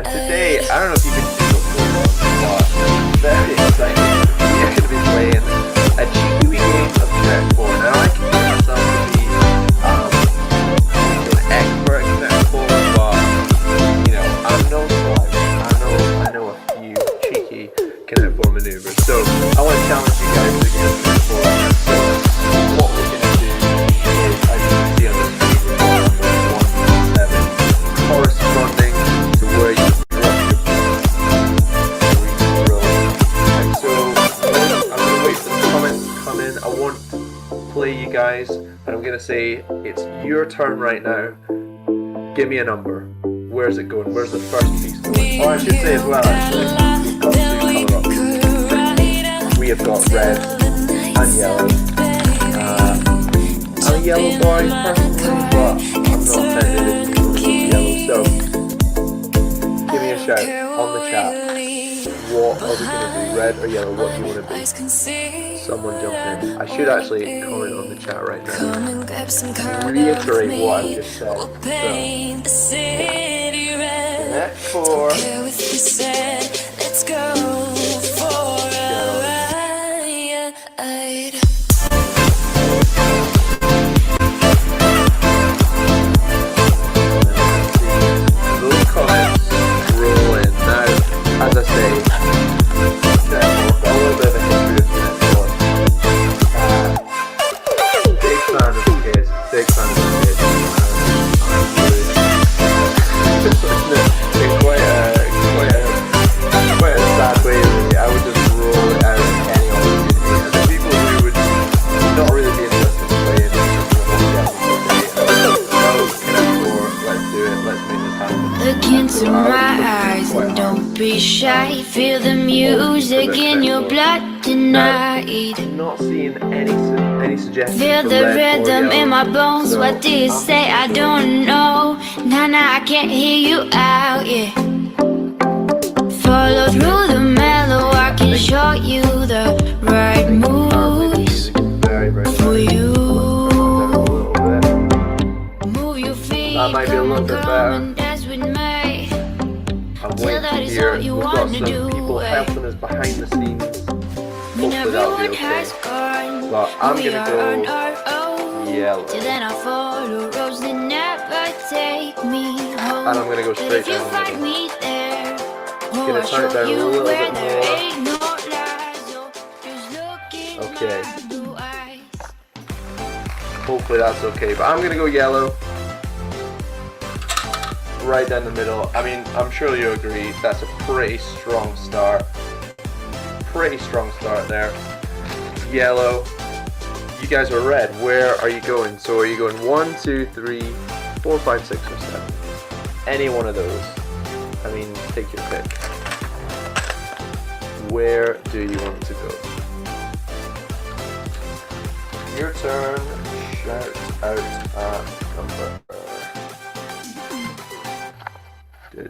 and today, I don't know if you can see what's going on, but very excited. We are going to be playing a cheeky wee game of Connect 4. Now, I consider myself to be an expert at Connect 4, but, you know, I'm no slouch. I know a few cheeky Connect 4 maneuvers. So, I want to challenge you guys to get Connect 4. So, what we're going to do is, as you can see on the screen, we're going to 1, 7, corresponding to where you drop your ball. And so, I'm going to wait for the comments to come in. I won't play you guys, and I'm going to say, it's your turn right now. Give me a number. Where's it going? Where's the first piece going? Oh, I should say as well, actually, we've got 2 colour options. We have got red and yellow. I'm a yellow boy personally, but I'm not offended if people love yellow. So, give me a shout on the chat. What are we going to do? Red or yellow? What do you want to be? Someone jump in. I should actually comment on the chat right now and reiterate what I just said. So, Connect 4. Let's go for a ride. Those comments roll in. Now, as I say, a little bit of a history of Connect 4. Big fan of the kids. Big fan of the kids. In quite a sad way, really. I would just roll it out any opportunity. And the people who would not really be interested in playing Connect 4, let's do it. Let's make this happen. Look into my eyes and don't be shy. Feel the music in your blood tonight. I'm not seeing any suggestions. Feel the rhythm in my bones. What do you say? I don't know. Nah, I can't hear you out, yeah. Follow through the mellow. I can show you the right moves for you. Move your feet, That might be a little bit come better. and dance with me. I'm waiting to hear. We've got some people helping us behind the scenes. Hopefully that'll be okay. But I'm gonna go yellow. Then I follow roads that never take me home. And I'm gonna go straight down the middle. Gonna turn it down a little bit more. Okay. Hopefully that's okay. But I'm gonna go yellow. Right down the middle. I mean, I'm sure you agree, that's a pretty strong start. Pretty strong start there. Yellow. You guys are red. Where are you going? So are you going 1, 2, 3, 4, 5, 6, or 7? Any one of those. I mean, take your pick. Where do you want to go? Your turn. Shout out a number. I'm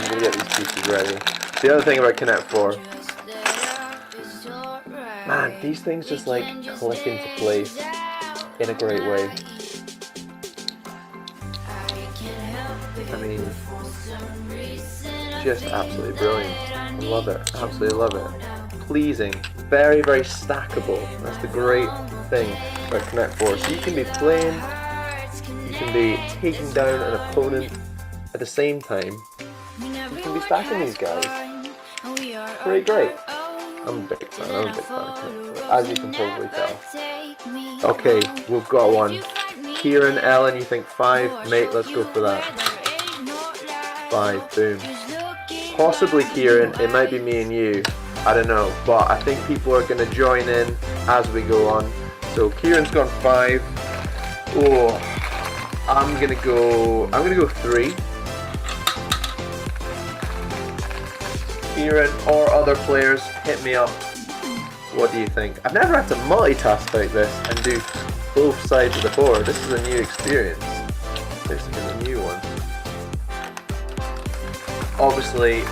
gonna get these pieces ready. The other thing about Connect 4, man, these things just like click into place in a great way. I mean, just absolutely brilliant. I love it, absolutely love it. Pleasing, very, very stackable. That's the great thing about Connect 4. So you can be playing, you can be taking down an opponent at the same time. You can be stacking these guys. Pretty great. I'm a big fan of Connect 4, as you can probably tell. Okay, we've got one. Kieran, Ellen, you think 5? Mate, let's go for that. 5, boom. Possibly Kieran, it might be me and you. I don't know, but I think people are going to join in as we go on. So Kieran's gone 5. Oh, I'm gonna go 3. Kieran or other players, hit me up. What do you think? I've never had to multitask like this and do both sides of the board. This is a new experience. This is a new one. Obviously,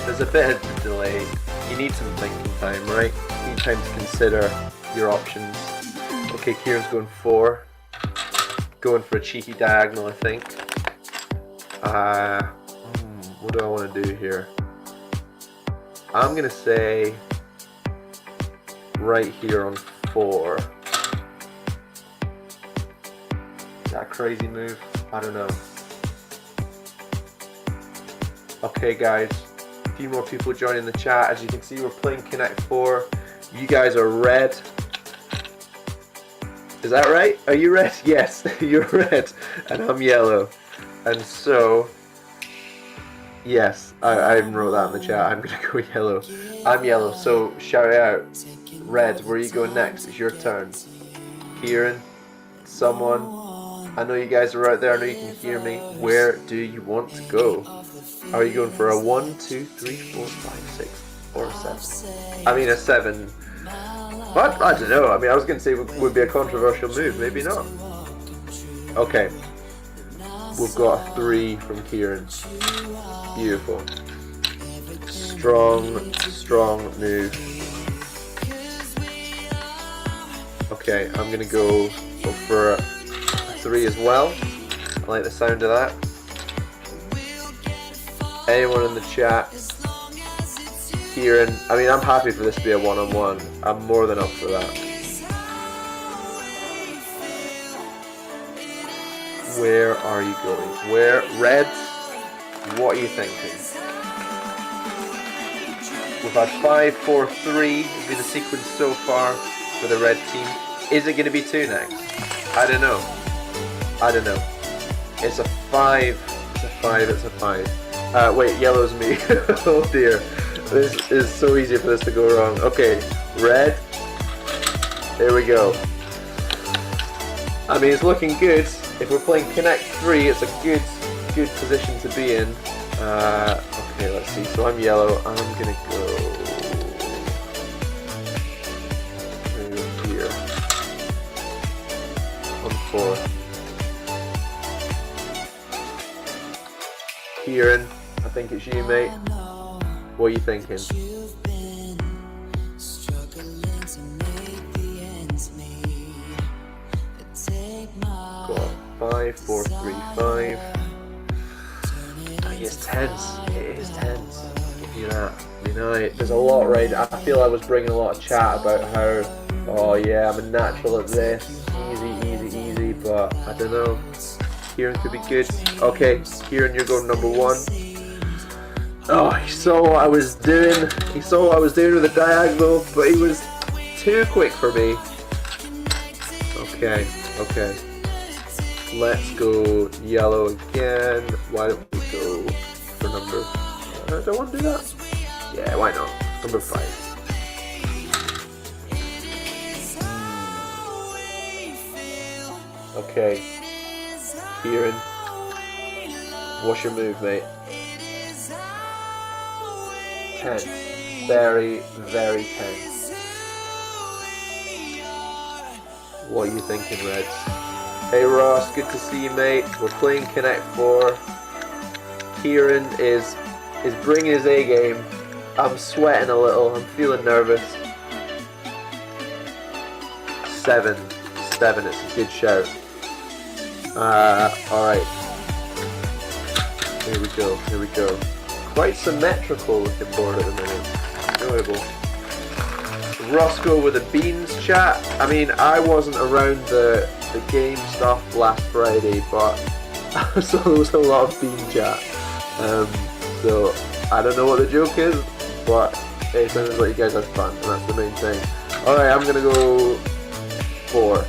there's a bit of a delay. You need some thinking time, right? You need time to consider your options. Okay. Okay, Kieran's going 4. Going for a cheeky diagonal, I think. What do I want to do here? I'm going to say right here on 4. Is that a crazy move? I don't know. Okay guys, a few more people joining the chat. As you can see, we're playing Connect 4. You guys are red. Is that right? Are you red? Yes, you're red. And I'm yellow. And so, yes, I even wrote that in the chat. I'm going to go yellow. I'm yellow, so shout it out. Red, where are you going next? It's your turn. Kieran, someone. I know you guys are out there. I know you can hear me. Where do you want to go? Are you going for a 1, 2, 3, 4, 5, 6, or a 7? I mean a 7. What? I don't know. I mean, I was going to say it would be a controversial move. Maybe not. Okay. We've got a 3 from Kieran. Beautiful. Strong, strong move. Okay, I'm going to go for a 3 as well. I like the sound of that. Anyone in the chat? Kieran, I mean, I'm happy for this to be a one-on-one. I'm more than up for that. Where are you going? Where? Red? What are you thinking? We've had 5, 4, 3 has been the sequence so far for the red team. Is it going to be 2 next? I don't know. I don't know. It's a 5. It's a 5. It's a 5. Wait, yellow's me. Oh dear. This is so easy for this to go wrong. Okay, red. There we go. I mean, it's looking good. If we're playing Connect 3, it's a good position to be in. Okay, let's see. So I'm yellow. I'm gonna go here on 4. Kieran, I think it's you, mate. What are you thinking? Got 5, 4, 3, 5. I think it's tense. It is tense. I'll give you that. I mean, there's a lot right. I feel I was bringing a lot of chat about how, oh yeah, I'm a natural at this. Easy, but I don't know. Kieran could be good. Okay, Kieran, you're going number 1. Oh, he saw what I was doing. He saw what I was doing with the diagonal, but he was too quick for me. Okay. Let's go yellow again. Why don't we go for number... do I want to do that? Yeah, why not? Number 5. Okay. Kieran, what's your move, mate? Tense. Very, very tense. What are you thinking, Reds? Hey Ross, good to see you, mate. We're playing Connect 4. Kieran is bringing his A game. I'm sweating a little. I'm feeling nervous. 7. It's a good shout. Alright. Here we go. Quite symmetrical looking board at the minute. Enjoyable. Roscoe with the beans chat. I mean, I wasn't around the game stuff last Friday, but I saw there was a lot of bean chat. So I don't know what the joke is, but it sounds like you guys had fun, and that's the main thing. Alright, I'm gonna go 4.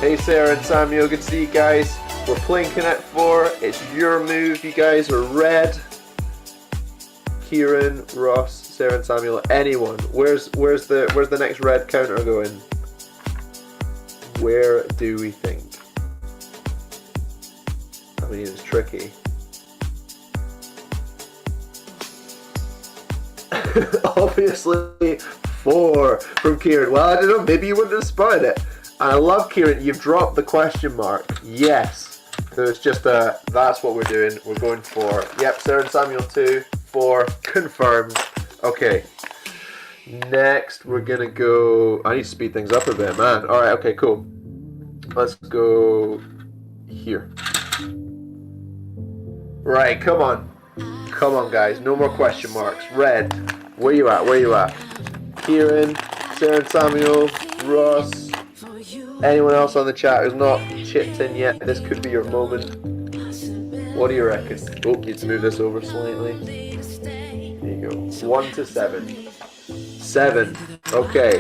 Hey Sarah and Samuel, good to see you guys. We're playing Connect 4. It's your move. You guys are red. Kieran, Ross, Sarah and Samuel, anyone. Where's the next red counter going? Where do we think? I mean, it's tricky. Obviously 4 from Kieran. Well, I don't know, maybe you wouldn't have spotted it. And I love, Kieran, you've dropped the question mark. Yes. So it's just that's what we're doing. We're going for, yep, Sarah and Samuel 2, 4, confirmed. Okay. Next, we're gonna go. I need to speed things up a bit, man. All right, okay, cool. Let's go here. Right, come on. Come on, guys. No more question marks. Red, where you at? Where you at? Kieran, Sarah and Samuel, Ross, anyone else on the chat who's not chipped in yet, this could be your moment. What do you reckon? Oh, need to move this over slightly. There you go. 1 to 7. 7. Okay.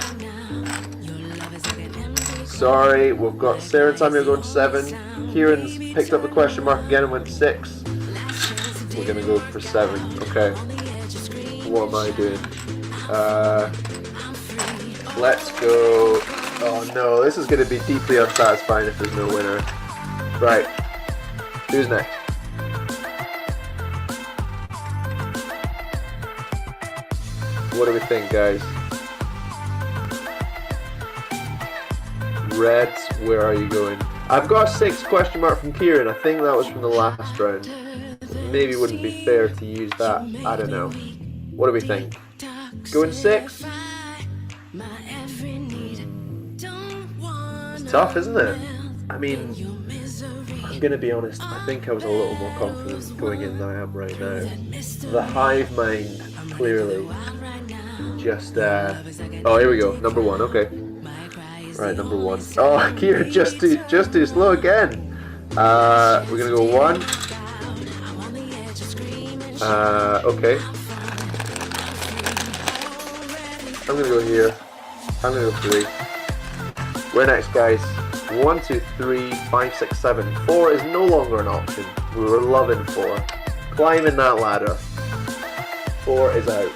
Sorry, we've got Sarah and Samuel going 7. Kieran's picked up the question mark again and went 6. We're gonna go for 7. Okay. What am I doing? Let's go. Oh no, this is gonna be deeply unsatisfying if there's no winner. Right. Who's next? What do we think, guys? Reds, where are you going? I've got a 6 question mark from Kieran. I think that was from the last round. Maybe wouldn't be fair to use that. I don't know. What do we think? Going 6? It's tough, isn't it? I mean, I'm gonna be honest. I think I was a little more confident going in than I am right now. The hive mind, clearly. Just oh, here we go. Number 1. Okay. Right, number 1. Oh, Kieran, just too slow again. We're gonna go 1. Okay. I'm gonna go here. I'm gonna go 3. We're next, guys. 1, 2, 3, 5, 6, 7. 4 is no longer an option. We were loving 4. Climbing that ladder. 4 is out.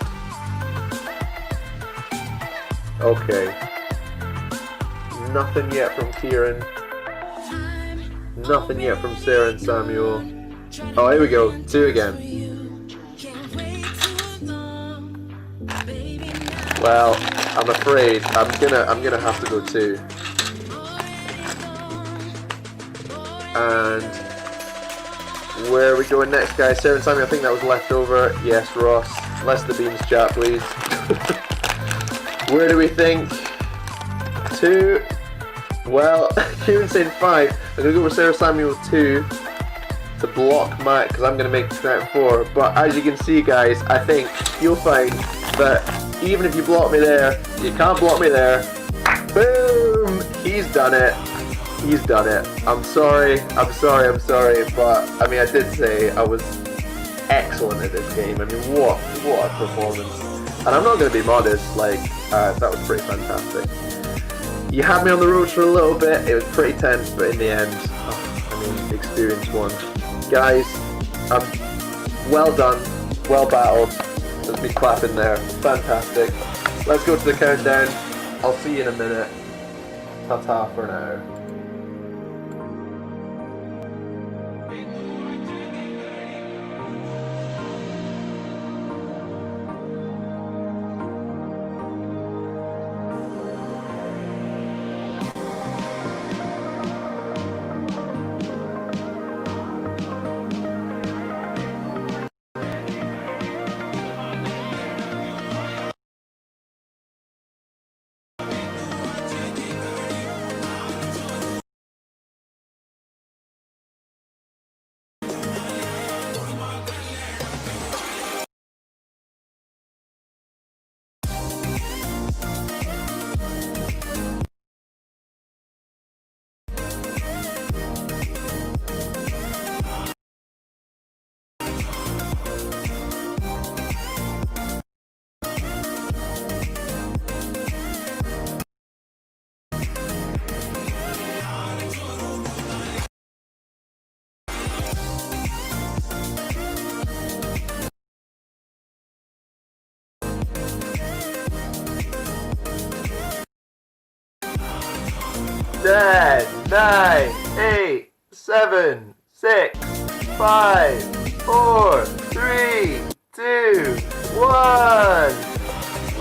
Okay. Nothing yet from Kieran. Nothing yet from Sarah and Samuel. Oh, here we go. 2 again. Well, I'm afraid I'm gonna have to go 2. And where are we going next, guys? Sarah and Samuel, I think that was left over. Yes, Ross. Less the beans chat, please. Where do we think? 2. Well, Kieran's saying 5. I'm gonna go with Sarah Samuel 2 to block Matt because I'm gonna make it out 4. But as you can see, guys, I think you'll find that even if you block me there, you can't block me there. Boom! He's done it. He's done it. I'm sorry, but I mean, I did say I was excellent at this game. I mean, what a performance. And I'm not going to be modest, like, that was pretty fantastic. You had me on the ropes for a little bit, it was pretty tense, but in the end, I mean, the experience won. Guys, well done, well battled. There's me clapping there, fantastic. Let's go to the countdown. I'll see you in a minute. Ta-ta for now. Ten, 9, 8, 7, 6, 5, 4, 3, 2, 1.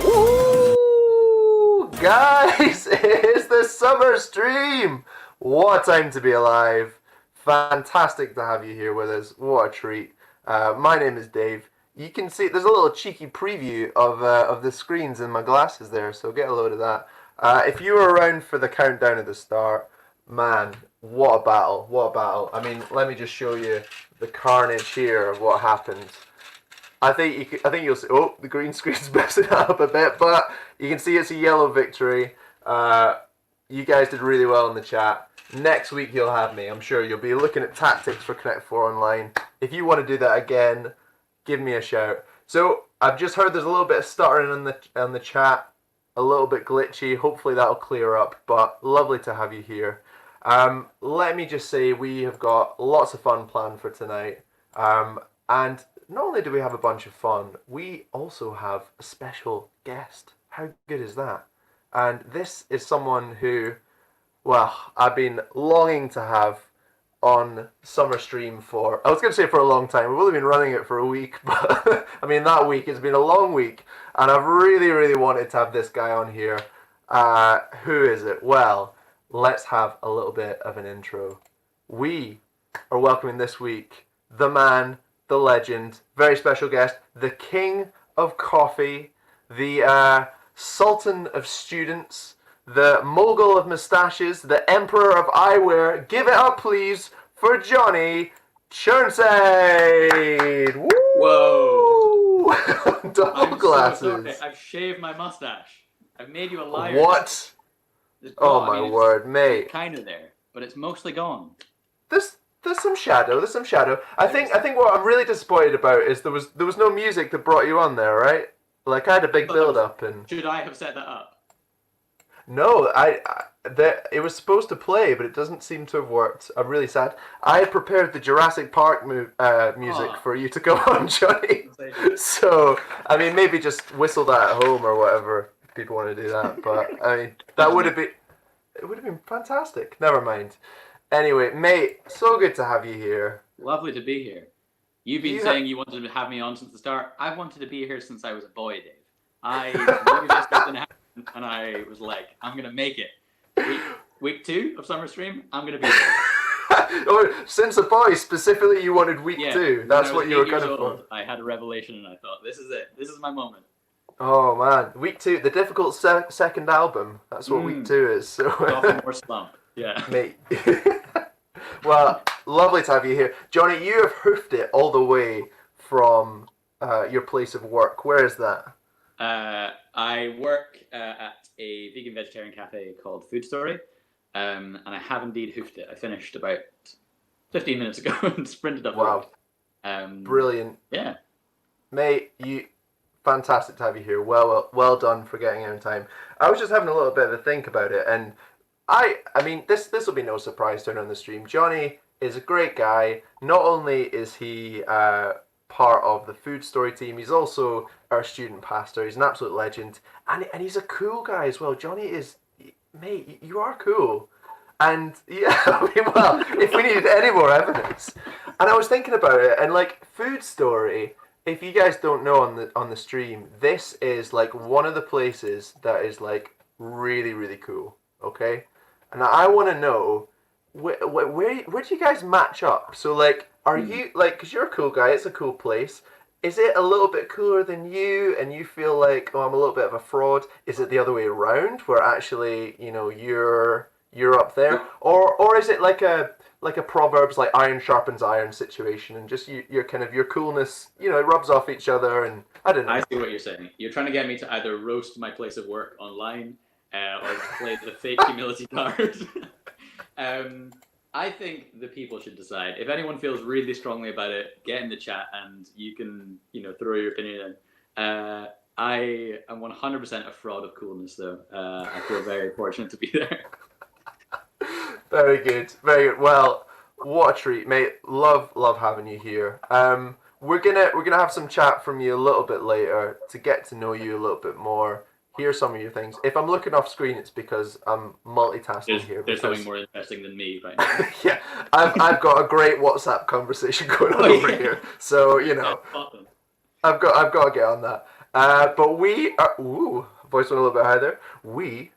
Woo! Guys, it's the summer stream. What a time to be alive. Fantastic to have you here with us. What a treat. My name is Dave. You can see there's a little cheeky preview of the screens in my glasses there, so get a load of that. If you were around for the countdown at the start, man, what a battle! What a battle! I mean, let me just show you the carnage here of what happened. I think you'll see. Oh, the green screen's messing up a bit, but you can see it's a yellow victory. You guys did really well in the chat. Next week you'll have me. I'm sure you'll be looking at tactics for Connect 4 Online. If you want to do that again, give me a shout. So I've just heard there's a little bit of stuttering on the chat, a little bit glitchy. Hopefully that'll clear up. But lovely to have you here. Let me just say we have got lots of fun planned for tonight. And not only do we have a bunch of fun, we also have a special guest. How good is that? And this is someone who, well, I've been longing to have on Summer Stream for, I was going to say for a long time. We've only been running it for a week, but I mean, that week has been a long week. And I've really, really wanted to have this guy on here. Who is it? Well, let's have a little bit of an intro. We are welcoming this week the man, the legend, very special guest, the king of coffee, the sultan of students, the mogul of moustaches, the emperor of eyewear. Give it up, please, for Johnny Churnside. Woo! Whoa! Double glasses. So sorry. I've shaved my mustache. I've made you a liar. What? Oh my word, mate. Kind of there, but it's mostly gone. There's some shadow. There's some shadow. I think what I'm really disappointed about is there was no music that brought you on there, right? Like I had a big build up and. Should I have set that up? No, it was supposed to play, but it doesn't seem to have worked. I'm really sad. I had prepared the Jurassic Park music for you to go on, Johnny. So I mean, maybe just whistle that at home or whatever if people want to do that. But I mean, it would have been fantastic. Never mind. Anyway, mate, so good to have you here. Lovely to be here. You've been saying you wanted to have me on since the start. I've wanted to be here since I was a boy, Dave. I knew this was going to happen, and I was like, I'm going to make it. Week 2 of Summer Stream, I'm going to be here. Oh, since a boy, specifically, you wanted week 2. That's what you were kind of for. I had a revelation, and I thought, this is it. This is my moment. Oh man, week 2, the difficult second album. That's what week 2 is. So. Sophomore slump. Yeah. Mate. Well, lovely to have you here. Johnny, you have hoofed it all the way from your place of work. Where is that? I work at a vegan vegetarian cafe called Food Story, and I have indeed hoofed it. I finished about 15 minutes ago and sprinted up. Wow. Brilliant. Yeah. Mate, fantastic to have you here. Well done for getting here in time. I was just having a little bit of a think about it, and I mean, this will be no surprise to anyone on the stream. Johnny is a great guy. Not only is he part of the Food Story team, he's also our student pastor. He's an absolute legend, and he's a cool guy as well. Johnny is, mate, you are cool. And yeah, I mean, well, if we needed any more evidence. And I was thinking about it, and like Food Story, if you guys don't know on the stream, this is like one of the places that is like really, really cool. Okay. And I want to know where do you guys match up? So like, are you like, because you're a cool guy, it's a cool place. Is it a little bit cooler than you, and you feel like, oh, I'm a little bit of a fraud? Is it the other way around, where actually, you know, you're up there, or is it like a Proverbs, like iron sharpens iron situation, and just your kind of your coolness, you know, it rubs off each other, and I don't know. I see what you're saying. You're trying to get me to either roast my place of work online. Or play the fake humility card. I think the people should decide. If anyone feels really strongly about it, get in the chat and you can, you know, throw your opinion in. I am 100% a fraud of coolness, though. I feel very fortunate to be there. Very good, very good. Well, what a treat, mate. Love having you here. We're gonna have some chat from you a little bit later to get to know you a little bit more. Hear some of your things. If I'm looking off screen, it's because I'm multitasking here. There's something more interesting than me right now. Yeah, I've got a great WhatsApp conversation going on over here, so you know, I've got to get on that. But we are voice went a little bit higher there. We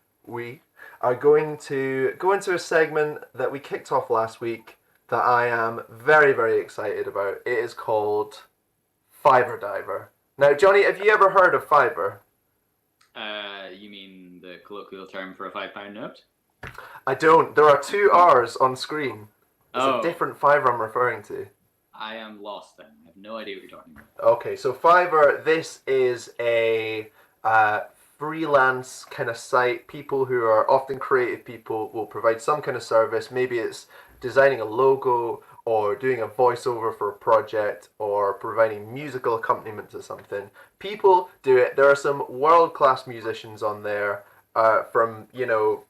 are going to go into a segment that we kicked off last week that I am very, very excited about. It is called Fiverr Diver. Now, Johnny, have you ever heard of Fiverr? You mean the colloquial term for a £5 note? I don't. There are two R's on screen. It's a Oh. different Fiverr I'm referring to. I am lost then. I have no idea what you're talking about. Okay, so Fiverr, this is a freelance kind of site. People who are often creative people will provide some kind of service. Maybe it's designing a logo or doing a voiceover for a project or providing musical accompaniment to something. People do it. There are some world-class musicians on there, from, you know,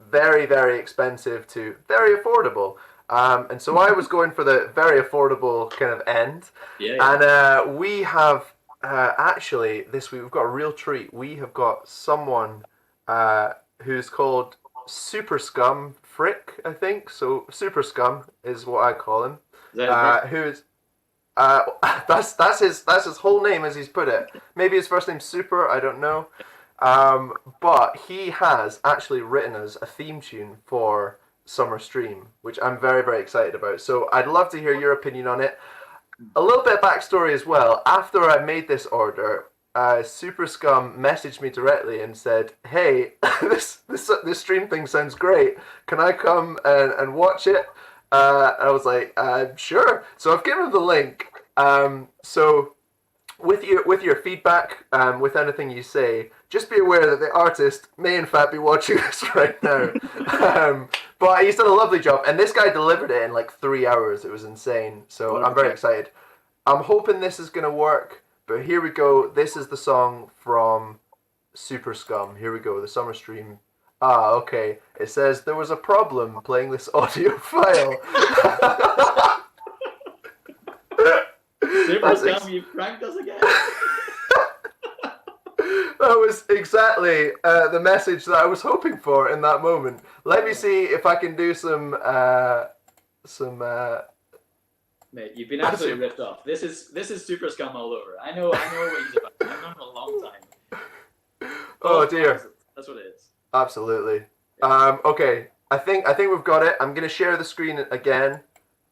very, very expensive to very affordable. And so I was going for the very affordable kind of end. Yeah. And we have actually this week we've got a real treat. We have got someone who's called Super Scum Frick, I think. So Super Scum is what I call him. Is that Who's that's his whole name as he's put it. Maybe his first name's Super. I don't know. But he has actually written us a theme tune for Summer Stream, which I'm very, very excited about. So I'd love to hear your opinion on it. A little bit of backstory as well. After I made this order, Super Scum messaged me directly and said, "Hey, this stream thing sounds great. Can I come and watch it?" I was like, "Sure." So I've given him the link. So with your feedback, with anything you say, just be aware that the artist may in fact be watching this right now. But he's done a lovely job, and this guy delivered it in like 3 hours. It was insane. So I'm very excited. I'm hoping this is gonna work. But here we go. This is the song from Super Scum. Here we go. The Summer Stream. Ah, okay. It says there was a problem playing this audio file. Super Scum, you pranked us again? That was exactly the message that I was hoping for in that moment. Let me see if I can do some. Mate, you've been absolutely ripped off. This is Super Scum all over. I know what he's about. I've known him a long time. Oh dear. That's what it is. Absolutely. Okay. I think we've got it. I'm gonna share the screen again.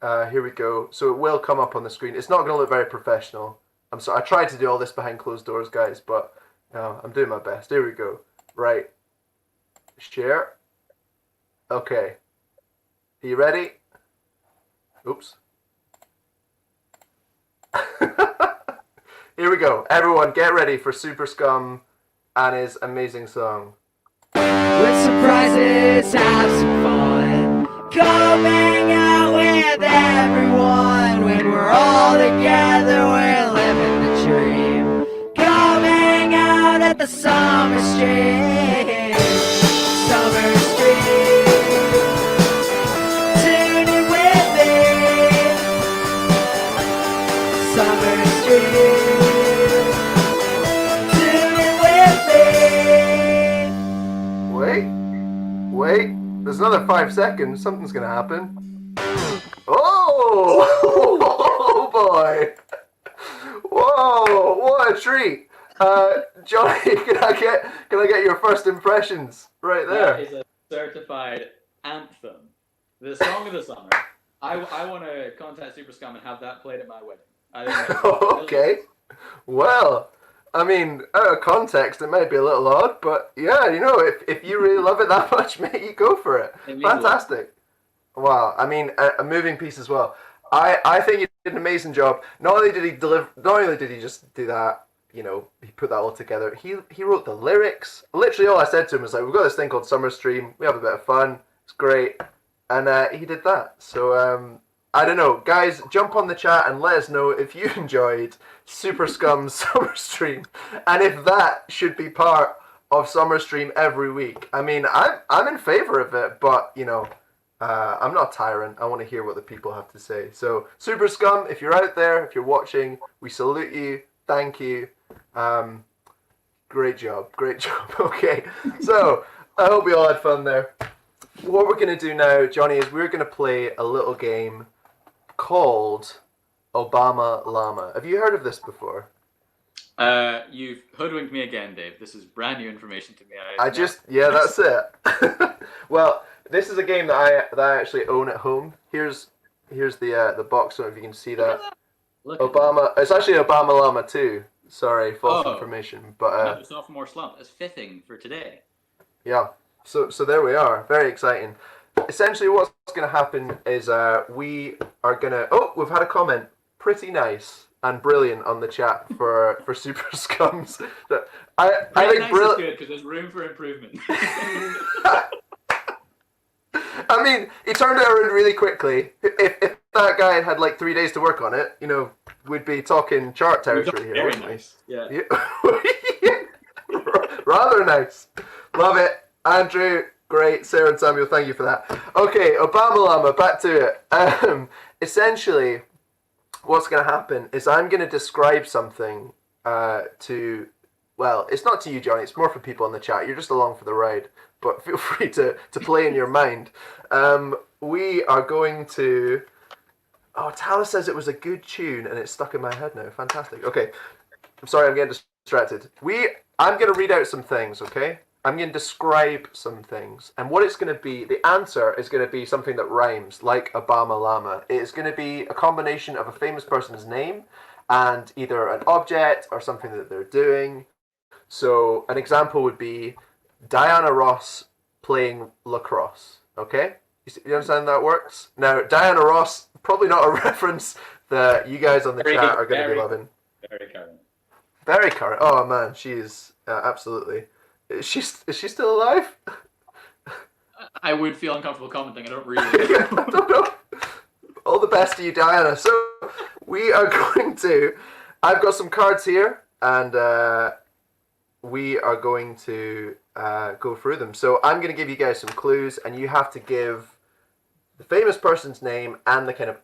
Here we go. So it will come up on the screen. It's not gonna look very professional. I'm sorry. I tried to do all this behind closed doors, guys, but I'm doing my best. Here we go. Right. Share. Okay. Are you ready? Oops. Here we go. Everyone, get ready for Super Scum and his amazing song. With surprises, have some fun. Come hang out with everyone. When we're all together, we're living the dream. Come hang out at the Summer Stream. Summer Stream. Tune in with me. Summer Stream. Tune in with me. Wait. There's another 5 seconds. Something's gonna happen. Oh! Oh boy! Whoa! What a treat! Johnny, can I get your first impressions right there? That is a certified anthem. The song of the summer. I want to contact Super Scum and have that played at my wedding. I think that's Okay. Well, I mean, out of context, it might be a little odd, but yeah, you know, if you really love it that much, mate, you go for it. It means a lot. Fantastic. Wow. I mean, a moving piece as well. I think he did an amazing job. Not only did he just do that, you know, he put that all together. He wrote the lyrics. Literally, all I said to him was like, "We've got this thing called Summer Stream. We have a bit of fun. It's great," and he did that. So I don't know, guys. Jump on the chat and let us know if you enjoyed Super Scum's Summer Stream, and if that should be part of Summer Stream every week. I mean, I'm in favor of it, but you know. I'm not a tyrant. I want to hear what the people have to say. So, Super Scum, if you're out there, if you're watching, we salute you. Thank you. Great job. Okay, so I hope we all had fun there. What we're going to do now, Johnny, is we're going to play a little game called Obama Llama. Have you heard of this before? You've hoodwinked me again, Dave. This is brand new information to me. That's it. Well, this is a game that I actually own at home. Here's the box. I don't know if you can see that. Look at Obama. It's actually Obama Llama too. Sorry, false Oh. information. But another sophomore slump. That's fitting for today. yeah. So there we are. Very exciting. Essentially, what's going to happen is we are going to. Oh, we've had a comment. Pretty nice and brilliant on the chat for Super Scums. That I Pretty think nice is brilliant. good because there's room for improvement. I mean, he turned it around really quickly. If that guy had like 3 days to work on it, you know, we'd be talking chart territory here. Very wouldn't we? nice. Yeah. Yeah. Rather nice. Love it. Andrew, great. Sarah and Samuel, thank you for that. Okay, Obama Llama, back to it. Essentially, what's going to happen is I'm going to describe something to, well, it's not to you, Johnny, it's more for people in the chat. You're just along for the ride, but feel free to play in your mind. We are going to... Oh, Tala says it was a good tune and it's stuck in my head now. Fantastic. Okay. I'm sorry, I'm getting distracted. I'm going to read out some things, okay? I'm going to describe some things. And what it's going to be, the answer is going to be something that rhymes, like Obama Llama. It is going to be a combination of a famous person's name and either an object or something that they're doing. So an example would be Diana Ross playing lacrosse, okay? You understand how that works? Now, Diana Ross, probably not a reference that you guys on the chat are going to be loving. Very current. Very current. Oh man, she is absolutely. Is she still alive? I would feel uncomfortable commenting. I don't really. I don't know. All the best to you, Diana. So we are going to. I've got some cards here, and we are going to go through them. So I'm going to give you guys some clues, and you have to give the famous person's name and the kind of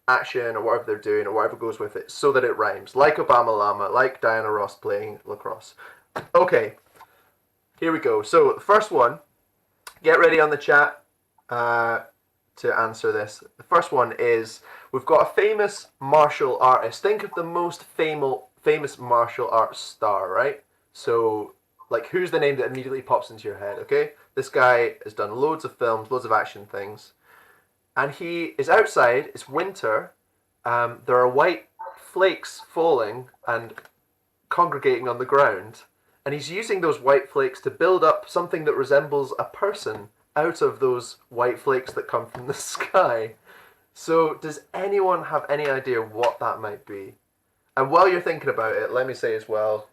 action or whatever they're doing or whatever goes with it, so that it rhymes. Like Obama Llama, like Diana Ross playing lacrosse. Okay. Here we go. So the first one, get ready on the chat to answer this. The first one is, we've got a famous martial artist. Think of the most famous martial arts star, right? So, like, who's the name that immediately pops into your head, okay? This guy has done loads of films, loads of action things. And he is outside, it's winter, there are white flakes falling and congregating on the ground. And he's using those white flakes to build up something that resembles a person out of those white flakes that come from the sky. So does anyone have any idea what that might be? And while you're thinking about it, let me say as well,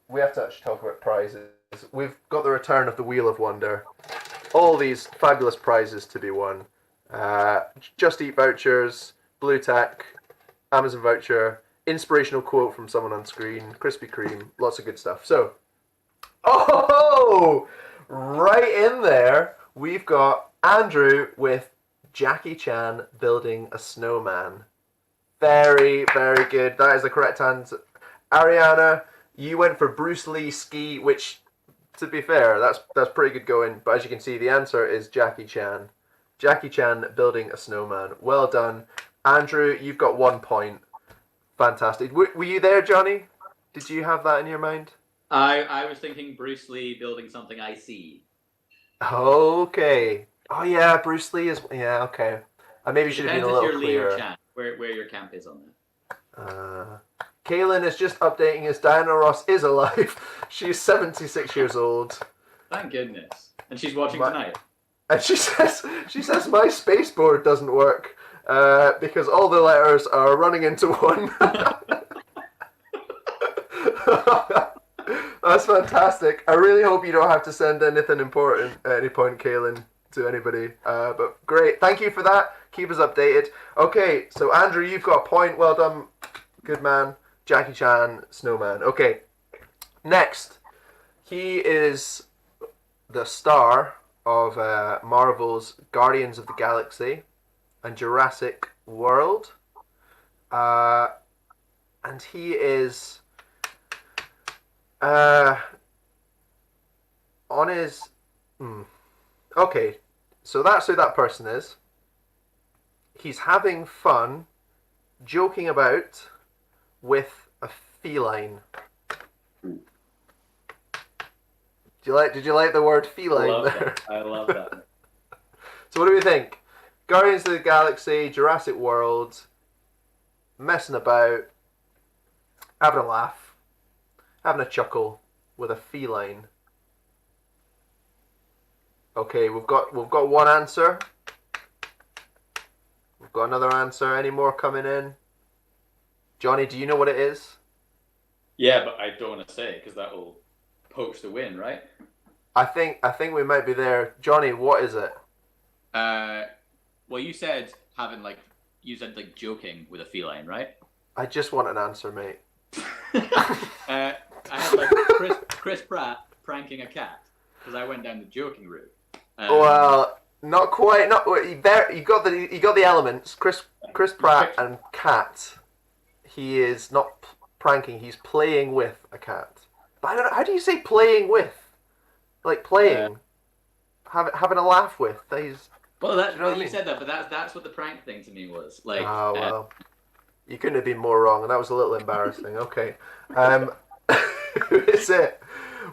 we have to actually talk about prizes. We've got the return of the Wheel of Wonder. All these fabulous prizes to be won. Just Eat vouchers, Blue Tack, Amazon voucher, inspirational quote from someone on screen, Krispy Kreme, lots of good stuff. So, oh, right in there, we've got Andrew with Jackie Chan building a snowman. Very, very good. That is the correct answer. Ariana, you went for Bruce Lee ski, which, to be fair, that's pretty good going. But as you can see, the answer is Jackie Chan. Jackie Chan building a snowman. Well done. Andrew, you've got 1 point. Fantastic. Were you there, Johnny? Did you have that in your mind? I was thinking Bruce Lee building something I see. Okay. Oh yeah, Bruce Lee is... Yeah, okay. I maybe should have been a little Depends if you're Lee or clearer. Chan, where your camp is on that. Kaylin is just updating us. Diana Ross is alive. She's 76 years old. Thank goodness. And she's watching tonight. And she says my spaceport doesn't work because all the letters are running into one. That's fantastic. I really hope you don't have to send anything important at any point, Kaylin, to anybody. But great. Thank you for that. Keep us updated. Okay, so Andrew, you've got a point. Well done. Good man. Jackie Chan, Snowman. Okay. Next. He is the star of Marvel's Guardians of the Galaxy and Jurassic World. And he is on his... Okay, so that's who that person is. He's having fun, joking about with a feline. Did you like the word feline there? I love that. So what do we think? Guardians of the Galaxy, Jurassic World. messing about, having a laugh, having a chuckle with a feline. Okay, we've got one answer. We've got another answer. Any more coming in? Johnny, do you know what it is? Yeah, but I don't want to say because that will poach the win, right? I think we might be there. Johnny, what is it? Well, you said joking with a feline, right? I just want an answer, mate. I had like Chris Pratt pranking a cat because I went down the joking route. Well, not quite. Not there. You got the elements. Chris Pratt and cat. He is not pranking. He's playing with a cat. But I don't know. How do you say playing with? Like playing, having a laugh with. He's. Well, that you know what I mean? said that, but that's what the prank thing to me was. Like, oh well, you couldn't have been more wrong, and that was a little embarrassing. Okay, who is it?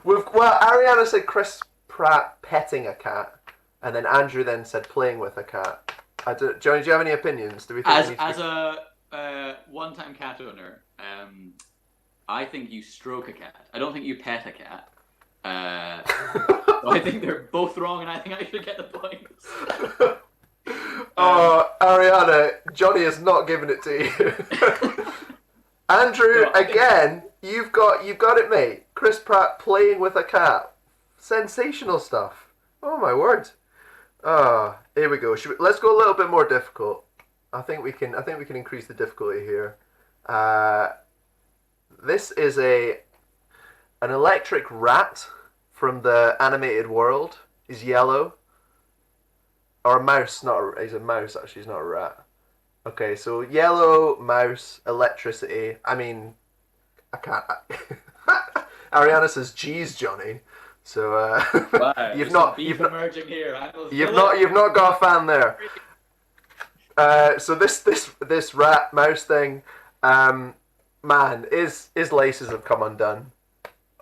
Ariana said Chris Pratt petting a cat, and then Andrew then said playing with a cat. Johnny, do you have any opinions? Do we think as a one-time cat owner, I think you stroke a cat. I don't think you pet a cat. So I think they're both wrong, and I think I should get the points. Oh, Ariana, Johnny has not given it to you. Andrew, No, again, you've got it, mate. Chris Pratt playing with a cat. Sensational stuff. Oh my word. Here we go. Let's go a little bit more difficult. I think we can increase the difficulty here. This is an electric rat from the animated world. He's yellow. Or a mouse, he's a mouse actually, he's not a rat. Okay, so yellow, mouse, electricity. I mean, I can't. Ariana says, "Geez, Johnny." So Wow, you've not emerging here. you've not got a fan there. So this rat mouse thing, man, his laces have come undone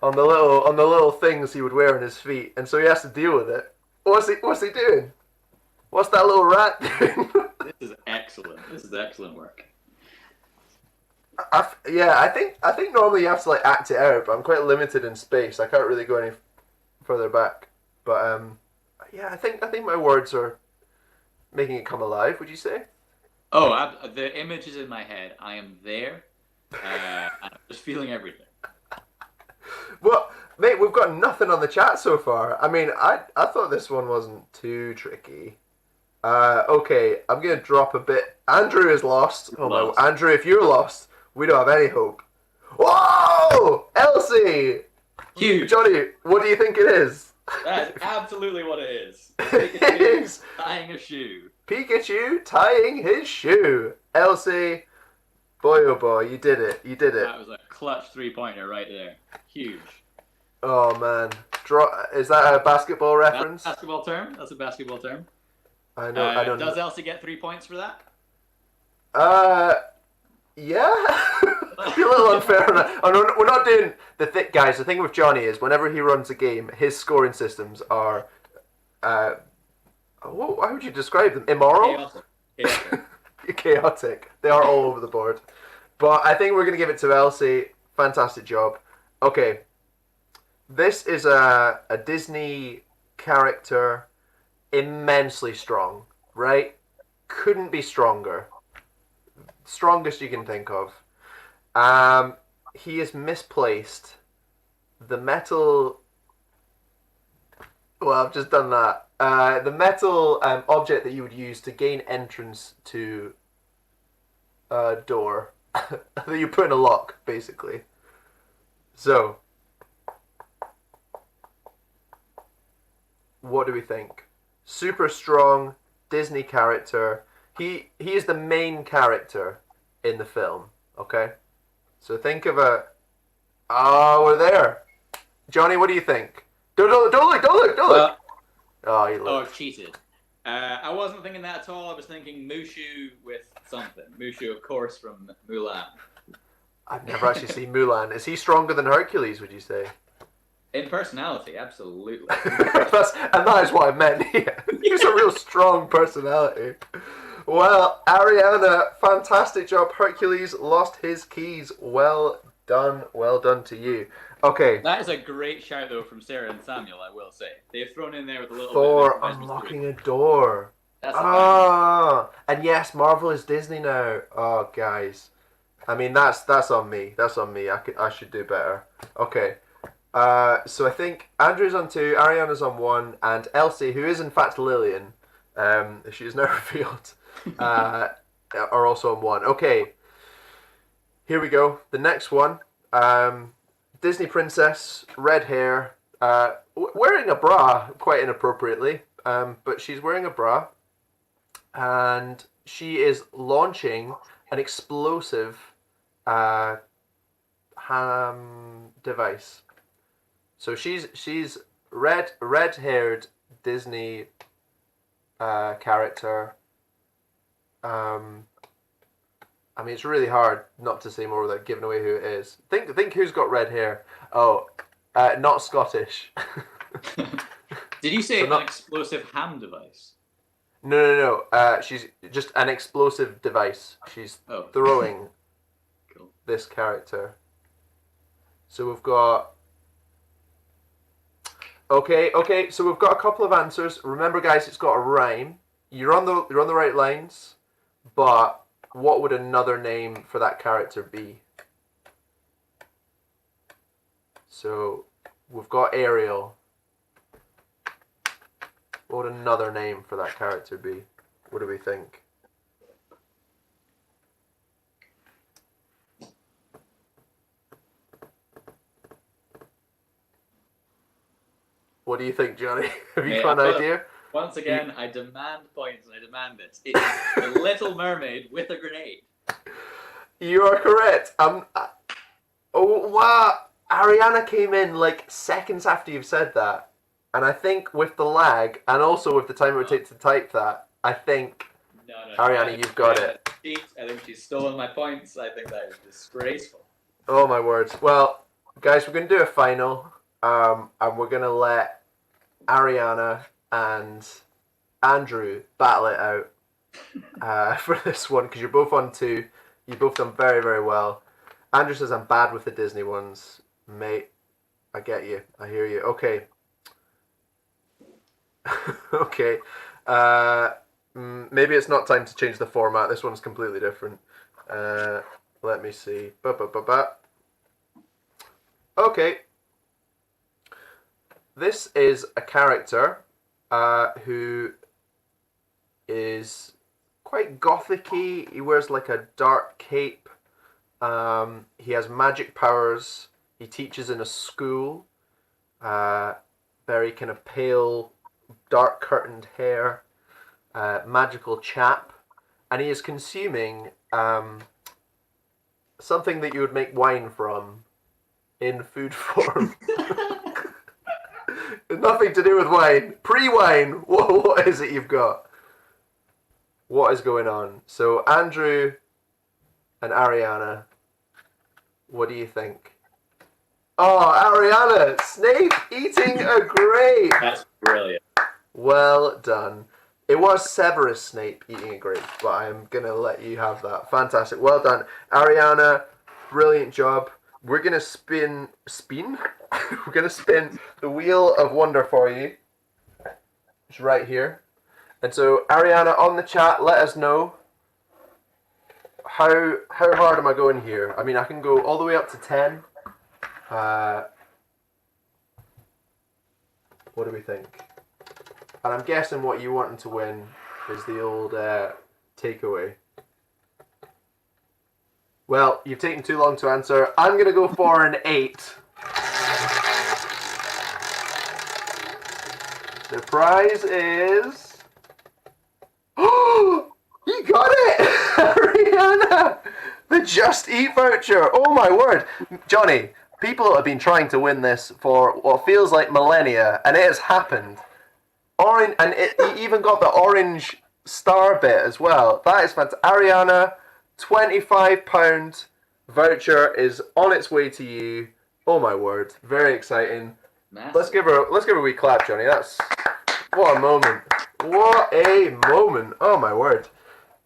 on the little things he would wear on his feet, and so he has to deal with it. What's he doing? What's that little rat doing? This is excellent. This is excellent work. I think normally you have to like act it out, but I'm quite limited in space. I can't really go any further back. But yeah, I think my words are making it come alive. Would you say? Oh, the image is in my head. I am there, and I'm just feeling everything. Well, mate, we've got nothing on the chat so far. I mean, I thought this one wasn't too tricky. Okay, I'm gonna drop a bit. Andrew is lost. Oh Lost. my, Andrew, if you're lost, we don't have any hope. Whoa, Elsie, Huge. Johnny, what do you think it is? That is absolutely what it is. It is Tying a shoe. Pikachu tying his shoe. Elsie, boy oh boy, you did it. You did it. That was a clutch 3-pointer right there. Huge. Oh man, is that a basketball reference? That's a basketball term. That's a basketball term. I know. I don't Does know. Elsie get 3 points for that? Yeah. Be a little unfair on that. Oh, no, we're not doing the thick guys. The thing with Johnny is whenever he runs a game, his scoring systems are, how would you describe them? Immoral? Chaotic. Chaotic. They are all over the board. But I think we're going to give it to Elsie. Fantastic job. Okay. This is a Disney character, immensely strong, right? Couldn't be stronger. Strongest you can think of. He is misplaced. The metal... Well, I've just done that. The metal object that you would use to gain entrance to a door that you put in a lock, basically. So, what do we think? Super strong Disney character. He is the main character in the film. Okay, so think of a. Oh, we're there. Johnny, what do you think? Don't look. Oh, you Oh, look. I've cheated. I wasn't thinking that at all. I was thinking Mushu with something. Mushu, of course, from Mulan. I've never actually seen Mulan. Is he stronger than Hercules? Would you say? In personality, absolutely. And that is what I meant. Yeah. He's a real strong personality. Well, Ariana, fantastic job. Hercules lost his keys. Well done to you. Okay, That is a great shout though from Sarah and Samuel, I will say. They've thrown in there with a little Thor bit of improvised unlocking mystery. a door. That's a bang. Ah, and yes, Marvel is Disney now. Oh, guys, I mean that's on me. That's on me. I should do better. Okay, so I think Andrew's on 2, Ariana's on 1, and Elsie, who is in fact Lillian, she is now revealed, are also on 1. Okay, here we go. The next one, Disney princess, red hair, wearing a bra quite inappropriately, but she's wearing a bra. And she is launching an explosive device. So she's red-haired Disney character. I mean, it's really hard not to say more without giving away who it is. Think who's got red hair. Oh, not Scottish. Did you say So not- an explosive ham device? No. She's just an explosive device. She's Oh. throwing Cool. this character. So we've got. Okay. So we've got a couple of answers. Remember, guys, it's got a rhyme. You're on the right lines, but what would another name for that character be? So we've got Ariel. What would another name for that character be? What do we think? What do you think, Johnny? Have you Yeah, got an well- idea? Once again, I demand points and I demand it. It is the Little Mermaid with a grenade. You are correct. Oh wow! Ariana came in like seconds after you've said that, and I think with the lag and also with the time it would take to type that, I think No. Ariana, you've got it. I think she's stolen my points. I think that is disgraceful. Oh my words. Well, guys, we're gonna do a final, and we're gonna let Ariana and Andrew battle it out for this one because you're both on 2. You've both done very, very well. Andrew says I'm bad with the Disney ones, mate. I get you. I hear you. Okay. Okay. Maybe it's not time to change the format. This one's completely different. Let me see. Okay. This is a character who is quite gothic-y. He wears like a dark cape. He has magic powers. He teaches in a school. Very kind of pale, dark curtained hair. Magical chap. And he is consuming something that you would make wine from in food form. Nothing to do with wine. Pre-wine. What is it you've got? What is going on? So Andrew and Ariana, what do you think? Oh, Ariana, Snape eating a grape. That's brilliant. Well done. It was Severus Snape eating a grape, but I'm gonna let you have that. Fantastic. Well done, Ariana. Brilliant job. We're gonna spin. We're gonna spin the wheel of wonder for you. It's right here. And so, Ariana, on the chat, let us know how hard am I going here? I mean, I can go all the way up to 10. What do we think? And I'm guessing what you wanting to win is the old takeaway. Well, you've taken too long to answer. I'm going to go for an 8. The prize is... Oh! You got it! Ariana! The Just Eat voucher! Oh my word! Johnny, people have been trying to win this for what feels like millennia, and it has happened. Orange, and it even got the orange star bit as well. That is fantastic. Ariana, £25 voucher is on its way to you. Oh my word! Very exciting. Massive. Let's give her a wee clap, Johnny. That's what a moment. What a moment. Oh my word.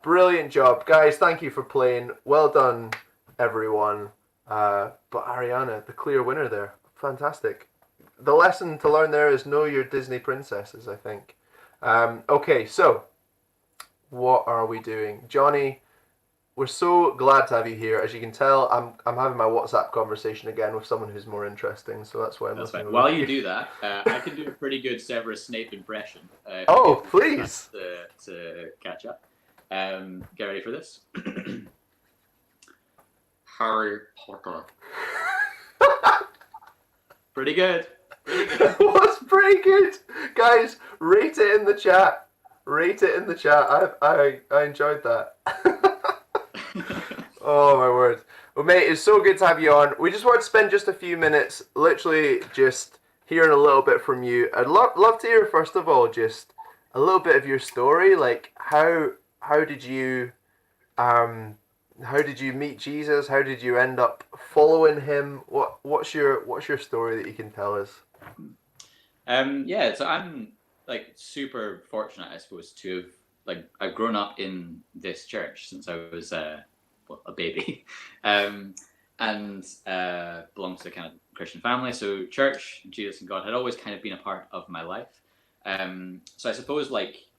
Brilliant job, guys. Thank you for playing. Well done, everyone. But Ariana, the clear winner there. Fantastic. The lesson to learn there is know your Disney princesses, I think. Okay, so what are we doing? Johnny, we're so glad to have you here. As you can tell, I'm having my WhatsApp conversation again with someone who's more interesting, so that's why I'm That's listening. fine. While you do that, I can do a pretty good Severus Snape impression. Oh, please! To catch up. Get ready for this. Harry Potter. Pretty good. What's pretty good? Guys, rate it in the chat. Rate it in the chat. I enjoyed that. Oh my word. Well, mate, it's so good to have you on. We just want to spend just a few minutes literally just hearing a little bit from you. I'd love to hear, first of all, just a little bit of your story. Like, how did you meet Jesus? How did you end up following him? What's your story that you can tell us? Yeah, so I'm like super fortunate, I suppose, to have I've grown up in this church since I was a baby, and belongs to a kind of Christian family. So church, Jesus, and God had always kind of been a part of my life. So I suppose like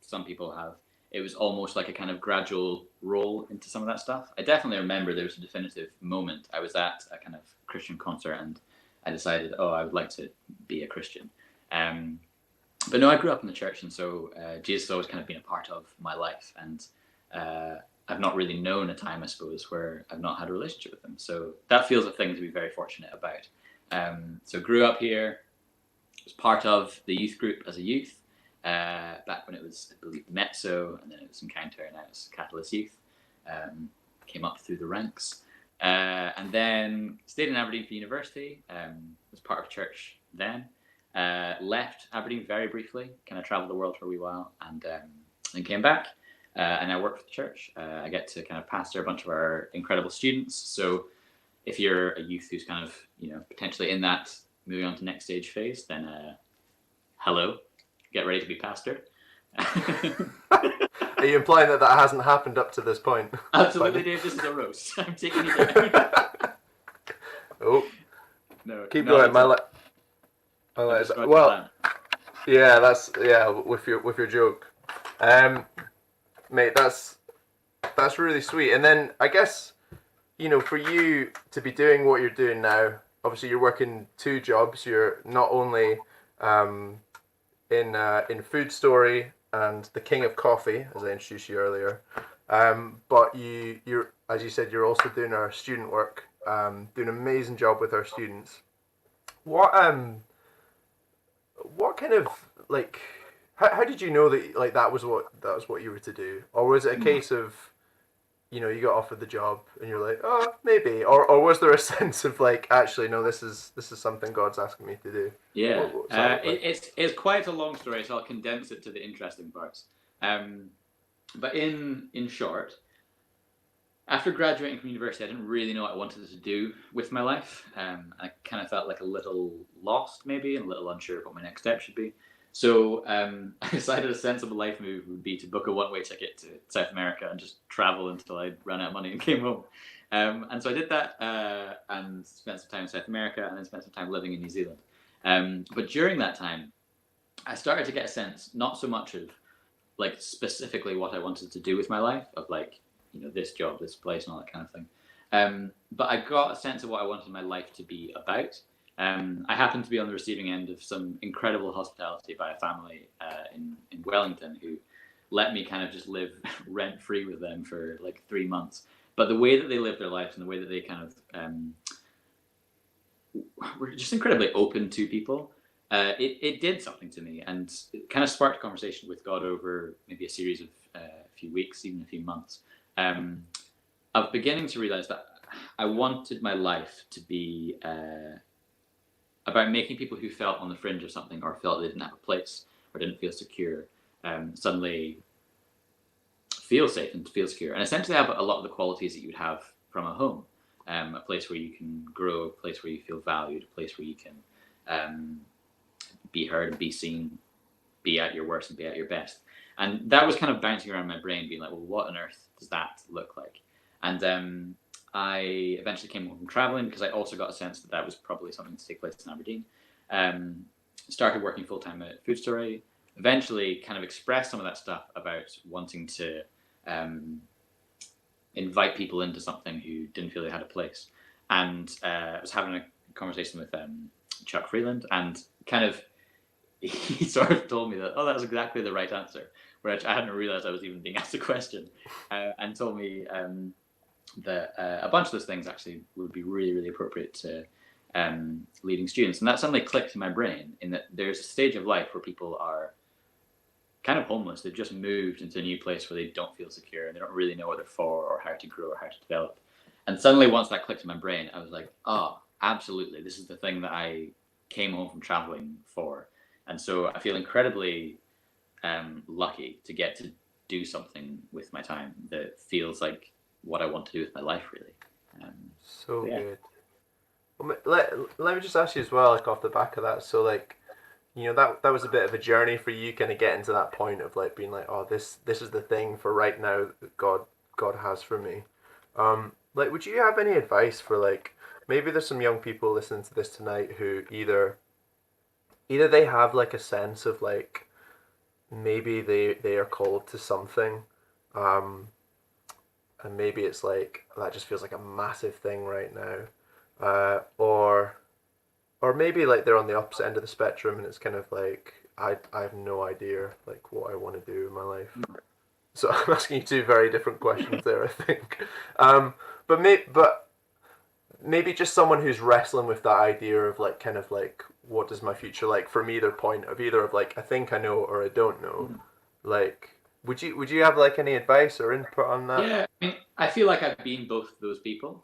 some people have, it was almost like a kind of gradual roll into some of that stuff. I definitely remember there was a definitive moment. I was at a kind of Christian concert and I decided, I would like to be a Christian. But no, I grew up in the church, and so Jesus has always kind of been a part of my life. And I've not really known a time, I suppose, where I've not had a relationship with him. So that feels a thing to be very fortunate about. So grew up here, was part of the youth group as a youth. Back when it was, I believe, Mezzo, and then it was Encounter, and now it's Catalyst Youth. Came up through the ranks, and then stayed in Aberdeen for university. Was part of church then. Left Aberdeen very briefly, kind of traveled the world for a wee while, and came back. And I work for the church. I get to kind of pastor a bunch of our incredible students. So if you're a youth who's kind of, potentially in that moving on to next stage phase, then hello. Get ready to be pastor. Are you implying that hasn't happened up to this point? Absolutely, Dave. This is a roast. I'm taking you down. Oh, no. Keep going. Well, yeah, with your joke, mate. That's really sweet. And then I guess, for you to be doing what you're doing now, obviously you're working 2 jobs. You're not only in Food Story and the King of Coffee, as I introduced you earlier, but you're, as you said, you're also doing our student work, doing an amazing job with our students. What kind of, like, how did you know that that was what you were to do, or was it a case of, you got offered the job and you're like, oh, maybe, or was there a sense of like, actually, no, this is something God's asking me to do? Yeah, it's quite a long story, so I'll condense it to the interesting parts. But in short, after graduating from university, I didn't really know what I wanted to do with my life. I kind of felt like a little lost, maybe, and a little unsure of what my next step should be. So I decided a sensible life move would be to book a one-way ticket to South America and just travel until I ran out of money and came home. And so I did that and spent some time in South America and then spent some time living in New Zealand. But during that time, I started to get a sense, not so much of like specifically what I wanted to do with my life, of like, this job, this place, and all that kind of thing. But I got a sense of what I wanted my life to be about. I happened to be on the receiving end of some incredible hospitality by a family in Wellington who let me kind of just live rent-free with them for like 3 months. But the way that they lived their lives and the way that they kind of were just incredibly open to people, it did something to me, and it kind of sparked a conversation with God over maybe a series of a few weeks, even a few months, of beginning to realize that I wanted my life to be about making people who felt on the fringe of something or felt they didn't have a place or didn't feel secure suddenly feel safe and feel secure, and essentially have a lot of the qualities that you would have from a home, a place where you can grow, a place where you feel valued, a place where you can be heard and be seen, be at your worst and be at your best. And that was kind of bouncing around my brain, being like, well, what on earth does that look like? And I eventually came home from traveling because I also got a sense that that was probably something to take place in Aberdeen. Started working full-time at Food Story, eventually kind of expressed some of that stuff about wanting to invite people into something who didn't feel they had a place. And I was having a conversation with Chuck Freeland, and kind of he sort of told me that, oh, that was exactly the right answer, where I hadn't realized I was even being asked a question, and told me that a bunch of those things actually would be really, really appropriate to leading students. And that suddenly clicked in my brain, in that there's a stage of life where people are kind of homeless. They've just moved into a new place where they don't feel secure and they don't really know what they're for or how to grow or how to develop. And suddenly once that clicked in my brain, I was like, oh, absolutely. This is the thing that I came home from traveling for. And so I feel incredibly lucky to get to do something with my time that feels like what I want to do with my life, really. So yeah. good. Well, let me just ask you as well, like off the back of that. So like, you know, that was a bit of a journey for you, kind of getting to that point of like being like, oh, this is the thing for right now that God has for me. Like, would you have any advice for like, maybe there's some young people listening to this tonight who either they have like a sense of like, maybe they are called to something, and maybe it's like that just feels like a massive thing right now, or maybe like they're on the opposite end of the spectrum and it's kind of like I have no idea like what I want to do in my life. So I'm asking you two very different questions there, I think. But maybe just someone who's wrestling with that idea of like kind of like, what does my future like from either point of either of like I think I know or I don't know. Like, would you have like any advice or input on that? Yeah, I mean, I feel like I've been both of those people.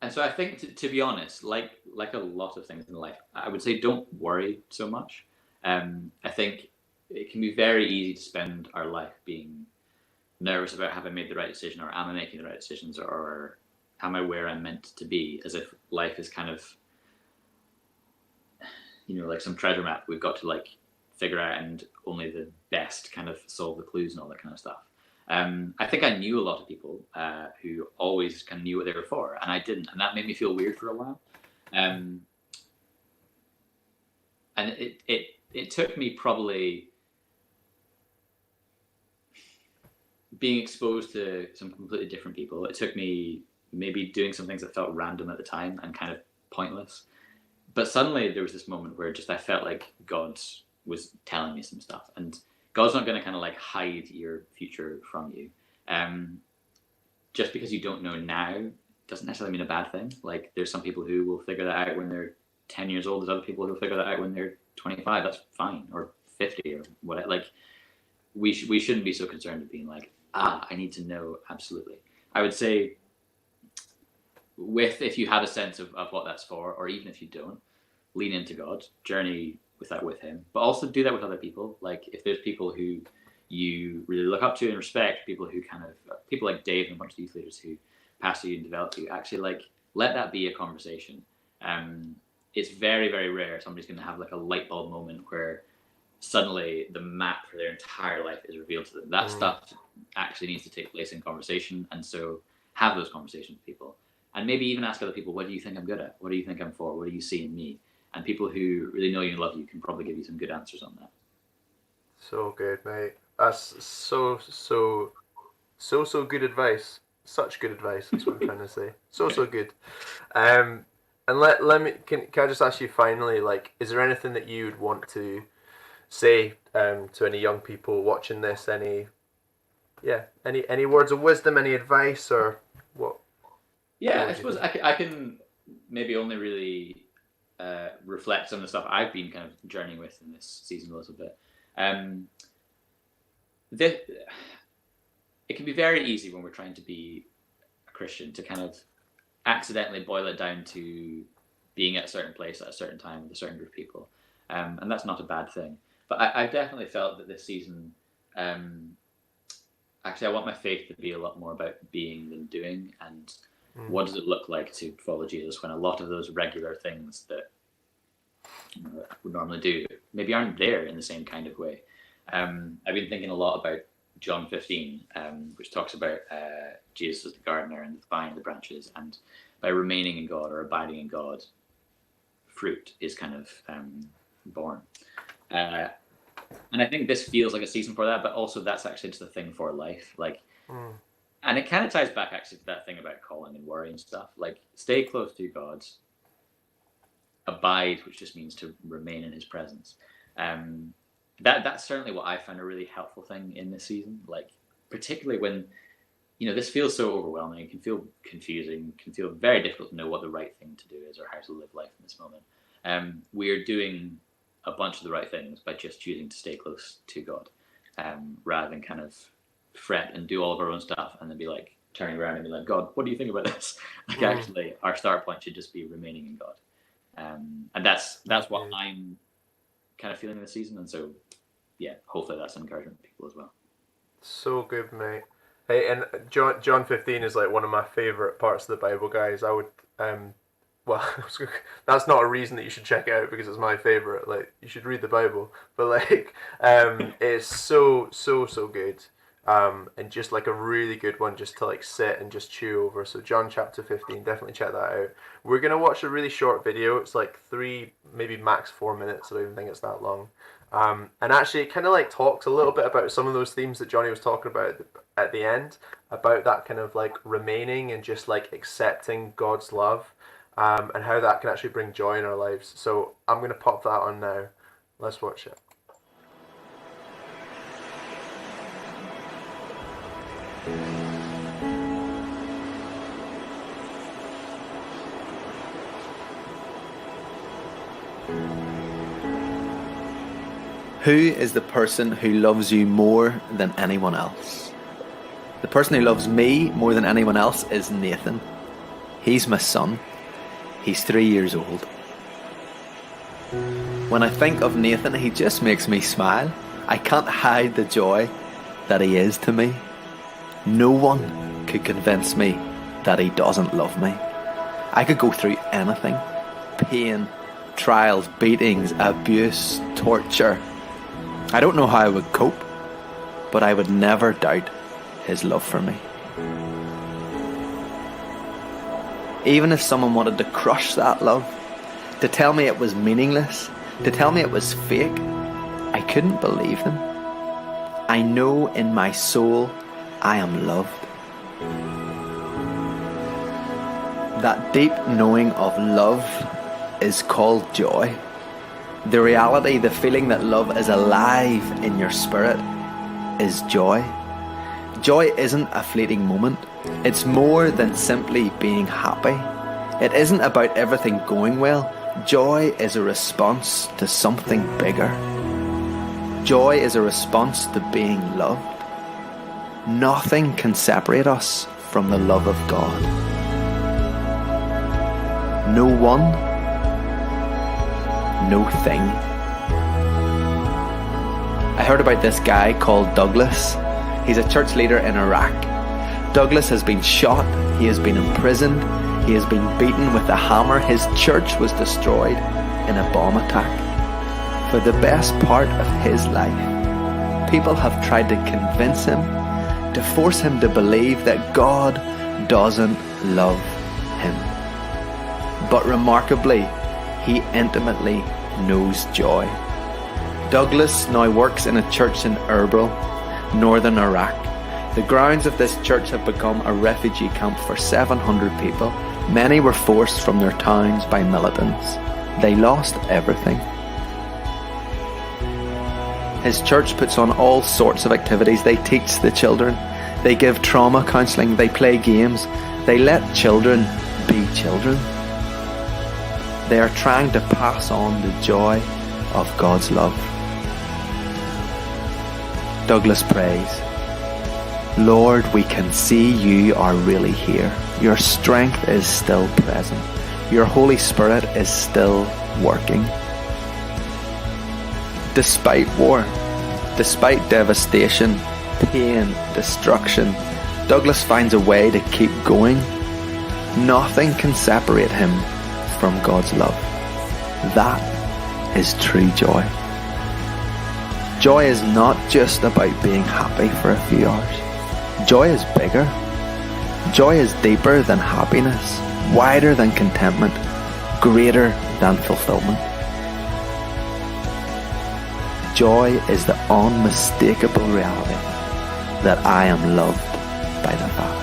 And so I think, to be honest, like a lot of things in life, I would say don't worry so much. I think it can be very easy to spend our life being nervous about have I made the right decision, or am I making the right decisions, or am I where I'm meant to be, as if life is kind of, you know, like some treasure map we've got to like figure out, and only the best kind of solve the clues and all that kind of stuff. I think I knew a lot of people who always kind of knew what they were for, and I didn't, and that made me feel weird for a while. And it took me probably being exposed to some completely different people. It took me maybe doing some things that felt random at the time and kind of pointless. But suddenly there was this moment where just I felt like God was telling me some stuff, and God's not going to kind of like hide your future from you. Just because you don't know now doesn't necessarily mean a bad thing. Like, there's some people who will figure that out when they're 10 years old. There's other people who will figure that out when they're 25. That's fine, or 50 or whatever. Like, we shouldn't be so concerned with being like, I need to know absolutely. I would say, if you have a sense of what that's for, or even if you don't, lean into God, journey with that with Him, but also do that with other people. Like, if there's people who you really look up to and respect, people like Dave and a bunch of youth leaders who pastor you and develop you, actually like let that be a conversation. It's very, very rare somebody's going to have like a light bulb moment where suddenly the map for their entire life is revealed to them. That stuff actually needs to take place in conversation, and so have those conversations with people, and maybe even ask other people, what do you think I'm good at? What do you think I'm for? What do you see in me? And people who really know you and love you can probably give you some good answers on that. So good, mate. That's so good advice. Such good advice. That's what I'm trying to say. So good. And let me. Can I just ask you finally? Like, is there anything that you would want to say to any young people watching this? Any words of wisdom? Any advice or what? Yeah, I suppose I can maybe only really reflect on the stuff I've been kind of journeying with in this season a little bit. It can be very easy when we're trying to be a Christian to kind of accidentally boil it down to being at a certain place at a certain time with a certain group of people, and that's not a bad thing. But I've definitely felt that this season, actually, I want my faith to be a lot more about being than doing, and what does it look like to follow Jesus when a lot of those regular things that we normally do maybe aren't there in the same kind of way. I've been thinking a lot about John 15, which talks about Jesus as the gardener and the vine, the branches, and by remaining in God or abiding in God, fruit is kind of born. And I think this feels like a season for that, but also that's actually just a thing for life. Like, and it kind of ties back actually to that thing about calling and worry and stuff. Like, stay close to God, abide, which just means to remain in his presence. That's certainly what I found a really helpful thing in this season. Like, particularly when, this feels so overwhelming, it can feel confusing, can feel very difficult to know what the right thing to do is or how to live life in this moment. We are doing a bunch of the right things by just choosing to stay close to God, rather than kind of fret and do all of our own stuff and then be like turning around and be like, God, what do you think about this? Like, actually, our start point should just be remaining in God. And that's what I'm kind of feeling this season. And so, yeah, hopefully that's an encouragement to people as well. So good, mate. Hey, and John 15 is like one of my favorite parts of the Bible, guys. I would, well, that's not a reason that you should check it out because it's my favorite. Like, you should read the Bible, but like, it's so good. And just like a really good one just to like sit and just chew over. So John chapter 15, definitely check that out. We're going to watch a really short video. It's like 3, maybe max 4 minutes. I don't even think it's that long. And actually it kind of like talks a little bit about some of those themes that Johnny was talking about at the end, about that kind of like remaining and just like accepting God's love, and how that can actually bring joy in our lives. So I'm going to pop that on now. Let's watch it. Who is the person who loves you more than anyone else? The person who loves me more than anyone else is Nathan. He's my son. He's 3 years old. When I think of Nathan, he just makes me smile. I can't hide the joy that he is to me. No one could convince me that he doesn't love me. I could go through anything. Pain, trials, beatings, abuse, torture. I don't know how I would cope, but I would never doubt his love for me. Even if someone wanted to crush that love, to tell me it was meaningless, to tell me it was fake, I couldn't believe them. I know in my soul I am loved. That deep knowing of love is called joy. The reality, the feeling that love is alive in your spirit is joy. Joy isn't a fleeting moment. It's more than simply being happy. It isn't about everything going well. Joy is a response to something bigger. Joy is a response to being loved. Nothing can separate us from the love of God. No one, no thing. I heard about this guy called Douglas. He's a church leader in Iraq. Douglas has been shot, he has been imprisoned, he has been beaten with a hammer. His church was destroyed in a bomb attack. For the best part of his life, people have tried to convince him, to force him to believe that God doesn't love him. But remarkably, he intimately knows joy. Douglas now works in a church in Erbil, northern Iraq. The grounds of this church have become a refugee camp for 700 people. Many were forced from their towns by militants. They lost everything. His church puts on all sorts of activities. They teach the children. They give trauma counselling. They play games. They let children be children. They are trying to pass on the joy of God's love. Douglas prays, Lord, we can see you are really here. Your strength is still present. Your Holy Spirit is still working. Despite war, despite devastation, pain, destruction, Douglas finds a way to keep going. Nothing can separate him from God's love. That is true joy. Joy is not just about being happy for a few hours. Joy is bigger. Joy is deeper than happiness, wider than contentment, greater than fulfillment. Joy is the unmistakable reality that I am loved by the Father.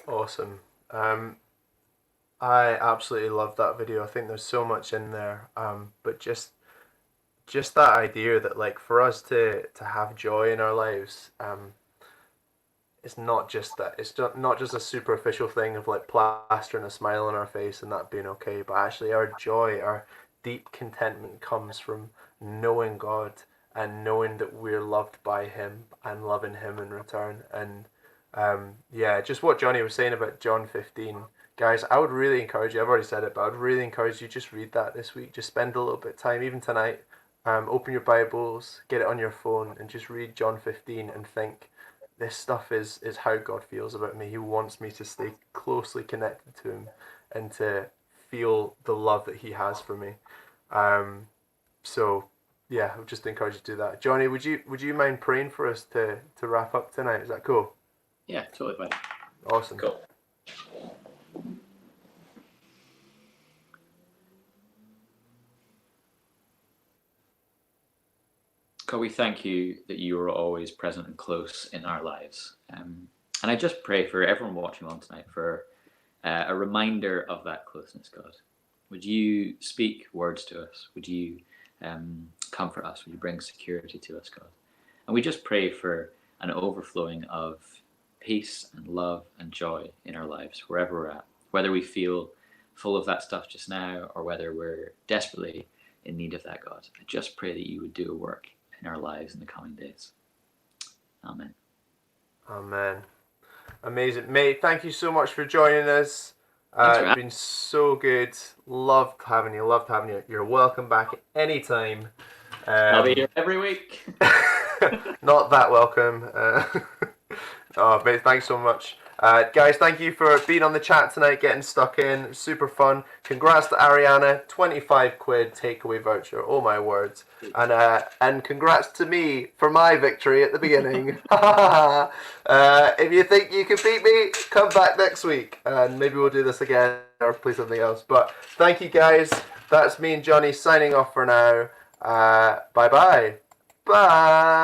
Awesome. I absolutely love that video. I think there's so much in there. But just that idea that, like, for us to have joy in our lives, it's not just that. It's not just a superficial thing of like plastering a smile on our face and that being okay, but actually our joy, our deep contentment comes from knowing God and knowing that we're loved by Him and loving Him in return. And yeah, just what Johnny was saying about John 15. Guys, I would really encourage you, I've already said it, but I would really encourage you, just read that this week. Just spend a little bit of time, even tonight. Open your Bibles, get it on your phone, and just read John 15 and think, this stuff is how God feels about me. He wants me to stay closely connected to Him and to feel the love that He has for me. So, yeah, I would just encourage you to do that. Johnny, would you mind praying for us to wrap up tonight? Is that cool? Yeah, totally fine. Awesome. Cool. God, we thank you that you are always present and close in our lives. And I just pray for everyone watching on tonight for a reminder of that closeness, God. Would you speak words to us? Would you comfort us? Would you bring security to us, God? And we just pray for an overflowing of peace and love and joy in our lives, wherever we're at, whether we feel full of that stuff just now or whether we're desperately in need of that, God. I just pray that you would do a work in our lives in the coming days. Amen. Amen. Amazing. Mate, thank you so much for joining us. It's been so good. Loved having you. You're welcome back anytime. I'll be here every week. Not that welcome. Oh, mate, thanks so much. Guys, thank you for being on the chat tonight, getting stuck in. Super fun. Congrats to Ariana. 25 quid takeaway voucher. Oh my words. And congrats to me for my victory at the beginning. If you think you can beat me, come back next week and maybe we'll do this again or play something else. But thank you guys. That's me and Johnny signing off for now. Bye-bye. Bye.